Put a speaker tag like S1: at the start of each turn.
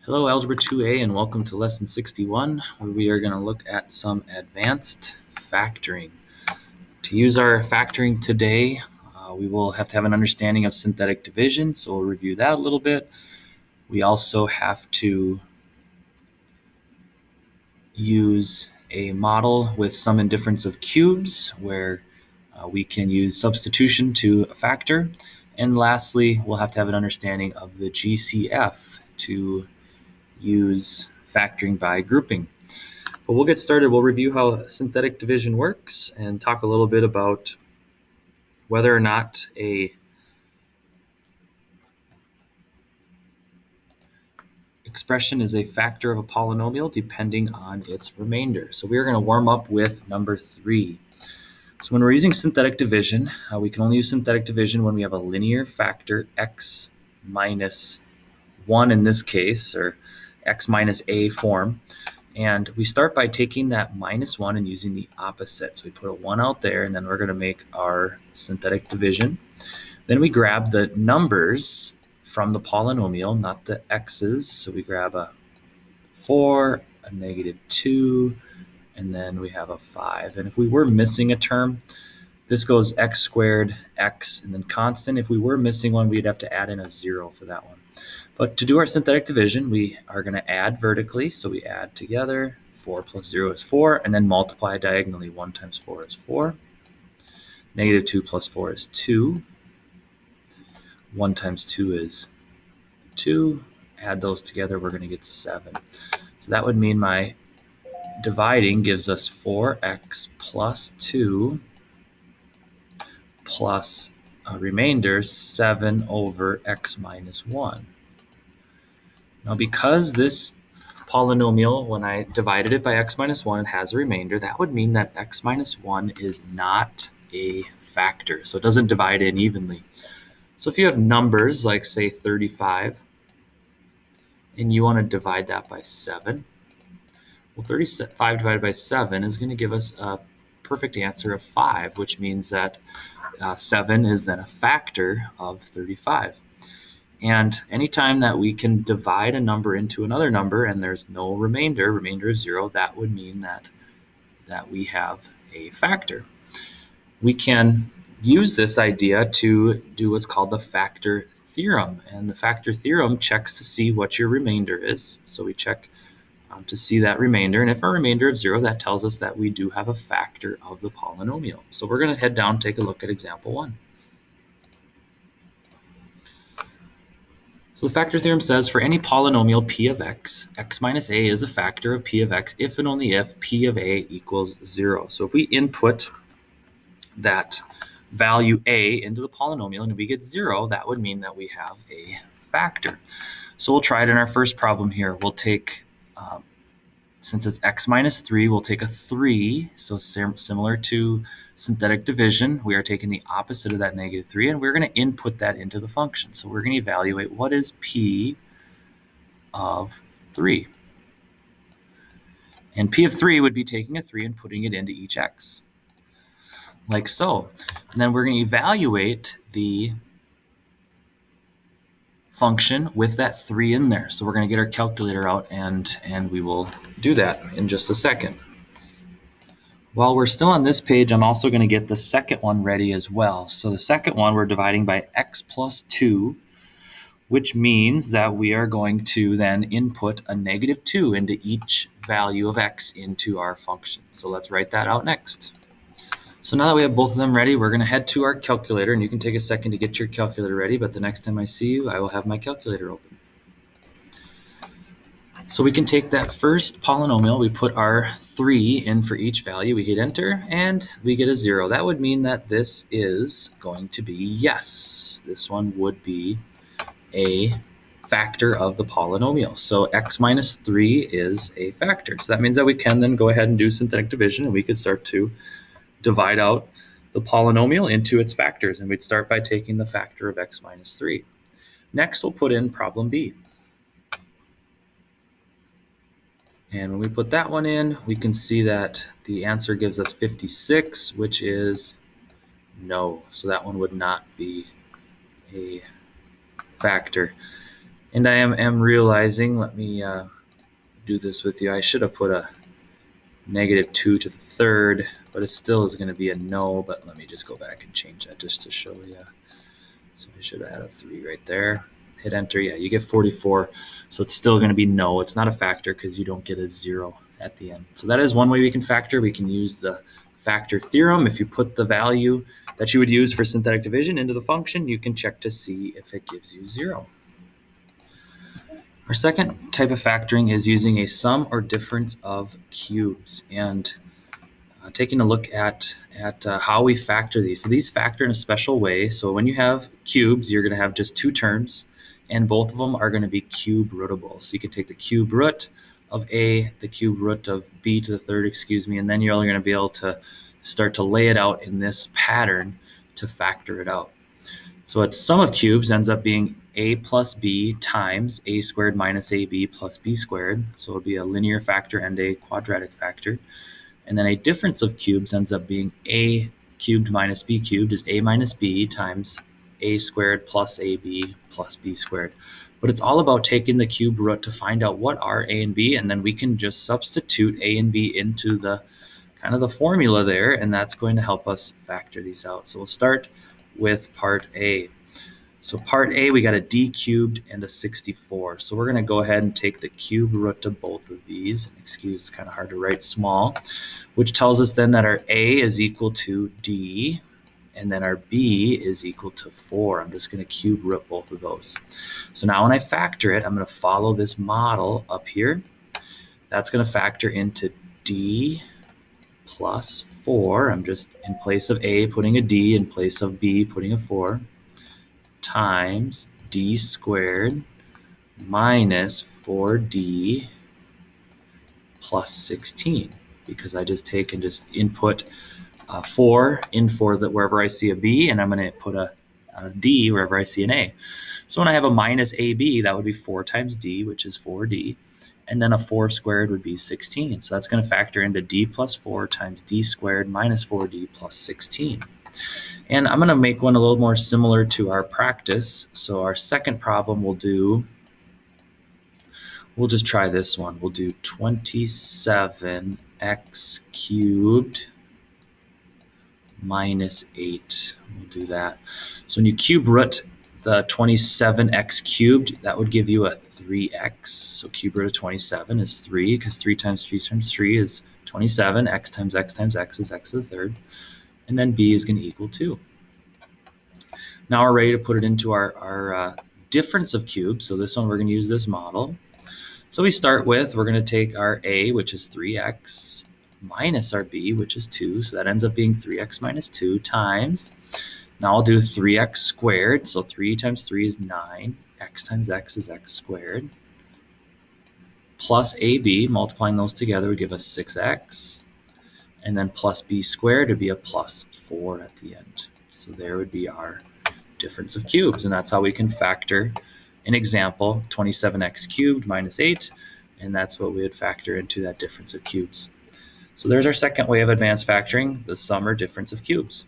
S1: Hello, Algebra 2A, and welcome to Lesson 61, where we are going to look at some advanced factoring. To use our factoring today, we will have to have an understanding of synthetic division, so we'll review that a little bit. We also have to use a model with sum and difference of cubes, where we can use substitution to factor. And lastly, we'll have to have an understanding of the GCF to use factoring by grouping. But we'll get started. We'll review how synthetic division works and talk a little bit about whether or not a expression is a factor of a polynomial depending on its remainder. So we are going to warm up with number 3. So when we're using synthetic division, we can only use synthetic division when we have a linear factor x minus 1 in this case, or x minus a form. And we start by taking that minus 1 and using the opposite. So we put a 1 out there, and then we're going to make our synthetic division. Then we grab the numbers from the polynomial, not the x's. So we grab a 4, a -2, and then we have a 5. And if we were missing a term, this goes x squared, x, and then constant. If we were missing one, we'd have to add in a 0 for that one. But to do our synthetic division, we are going to add vertically. So we add together. 4 plus 0 is 4, and then multiply diagonally. 1 times 4 is 4. -2 plus 4 is 2. 1 times 2 is 2. Add those together, we're going to get 7. So that would mean my dividing gives us 4x plus 2 plus a remainder 7 over x minus 1. Now, because this polynomial, when I divided it by x minus 1, it has a remainder, that would mean that x minus 1 is not a factor. So it doesn't divide in evenly. So if you have numbers like, say, 35, and you want to divide that by 7, well, 35 divided by 7 is going to give us a perfect answer of 5, which means that 7 is then a factor of 35. And anytime that we can divide a number into another number and there's no remainder of 0, that would mean that we have a factor. We can use this idea to do what's called the factor theorem. And the factor theorem checks to see what your remainder is. So we check to see that remainder. And if a remainder of 0, that tells us that we do have a factor of the polynomial. So we're going to head down and take a look at example 1. So the factor theorem says for any polynomial p of x, x minus a is a factor of p of x if and only if p of a equals 0. So if we input that value a into the polynomial and we get 0, that would mean that we have a factor. So we'll try it in our first problem here. We'll take, since it's x minus 3, we'll take a 3. So similar to synthetic division, we are taking the opposite of that -3, and we're going to input that into the function. So we're going to evaluate what is p of 3. And p of 3 would be taking a 3 and putting it into each x, like so. And then we're going to evaluate the function with that 3 in there. So we're going to get our calculator out, and we will do that in just a second. While we're still on this page, I'm also going to get the second one ready as well. So the second one, we're dividing by x plus 2, which means that we are going to then input a -2 into each value of x into our function. So let's write that out next. So now that we have both of them ready, we're going to head to our calculator, and you can take a second to get your calculator ready, but the next time I see you, I will have my calculator open. So we can take that first polynomial, we put our 3 in for each value, we hit enter, and we get a 0. That would mean that this is going to be yes. This one would be a factor of the polynomial. So x minus 3 is a factor. So that means that we can then go ahead and do synthetic division, and we could start to divide out the polynomial into its factors, and we'd start by taking the factor of x minus 3. Next, we'll put in problem B. And when we put that one in, we can see that the answer gives us 56, which is no. So that one would not be a factor. And I am realizing, let me do this with you. I should have put a -2 to the third, but it still is going to be a no. But let me just go back and change that just to show you. So I should have had a 3 right there. Hit enter. Yeah, you get 44. So it's still going to be no. It's not a factor because you don't get a 0 at the end. So that is one way we can factor. We can use the factor theorem. If you put the value that you would use for synthetic division into the function, you can check to see if it gives you 0. Our second type of factoring is using a sum or difference of cubes, and taking a look at how we factor these. So these factor in a special way. So when you have cubes, you're going to have just two terms, and both of them are going to be cube rootable. So you can take the cube root of a, the cube root of b to the third, and then you're only going to be able to start to lay it out in this pattern to factor it out. So a sum of cubes ends up being a plus b times a squared minus ab plus b squared. So it'll be a linear factor and a quadratic factor. And then a difference of cubes ends up being a cubed minus b cubed is a minus b times a squared plus ab plus b squared. But it's all about taking the cube root to find out what are a and b, and then we can just substitute a and b into the kind of the formula there, and that's going to help us factor these out. So we'll start with part A. So part A, we got a d cubed and a 64. So we're going to go ahead and take the cube root of both of these. Excuse, it's kind of hard to write small, which tells us then that our A is equal to d, and then our b is equal to 4. I'm just going to cube root both of those. So now when I factor it, I'm going to follow this model up here. That's going to factor into d plus 4. I'm just, in place of a, putting a d, in place of b, putting a 4, times d squared minus 4d plus 16, because I just take and just input 4 in for wherever I see a b, and I'm going to put a d wherever I see an a. So when I have a minus ab, that would be 4 times d, which is 4d, and then a 4 squared would be 16. So that's going to factor into d plus 4 times d squared minus 4d plus 16. And I'm going to make one a little more similar to our practice. So our second problem we'll just try this one. We'll do 27x cubed minus 8. We'll do that. So when you cube root the 27x cubed, that would give you a 3x. So cube root of 27 is 3, because 3 times 3 times 3 is 27. X times x times x is x to the third. And then b is going to equal 2. Now we're ready to put it into our difference of cubes. So this one, we're going to use this model. So we start with, we're going to take our a, which is 3x, minus our b, which is 2. So that ends up being 3x minus 2 times, now I'll do 3x squared. So 3 times 3 is 9. X times x is x squared. Plus ab, multiplying those together would give us 6x. And then plus b squared would be a plus 4 at the end. So there would be our difference of cubes. And that's how we can factor an example, 27x cubed minus 8. And that's what we would factor into that difference of cubes. So there's our second way of advanced factoring, the sum or difference of cubes.